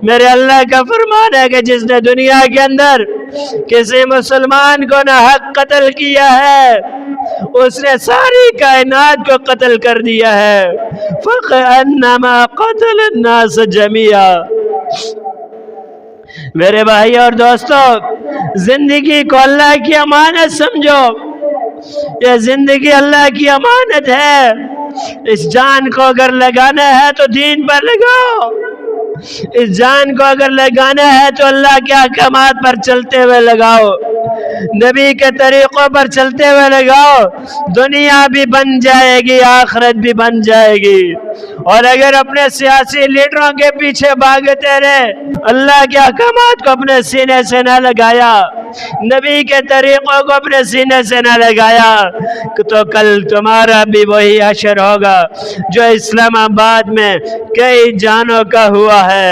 मेरे अल्लाह का फरमान है कि जिसने दुनिया के अंदर किसी मुसलमान को ना हक कत्ल किया है, उसने सारी कायनात को कत्ल कर दिया है। फ़क़अन्नमा क़तल अन्नास जमीआ। मेरे भाई और दोस्तों, जिंदगी को अल्लाह की अमानत समझो। ये जिंदगी अल्लाह की अमानत है। इस जान को अगर लगाना है तो दीन पर लगाओ। इस जान को अगर लगाना है तो अल्लाह के अहकामात पर चलते हुए लगाओ, नबी के तरीकों पर चलते हुए लगाओ। दुनिया भी बन जाएगी, आखिरत भी बन जाएगी। और अगर अपने सियासी लीडरों के पीछे भागते रहे, अल्लाह के अहकामात को अपने सीने से न लगाया, नबी के तरीकों को अपने सीने से न लगाया, तो कल तुम्हारा भी वही हशर होगा जो इस्लामाबाद में कई जानों का हुआ है।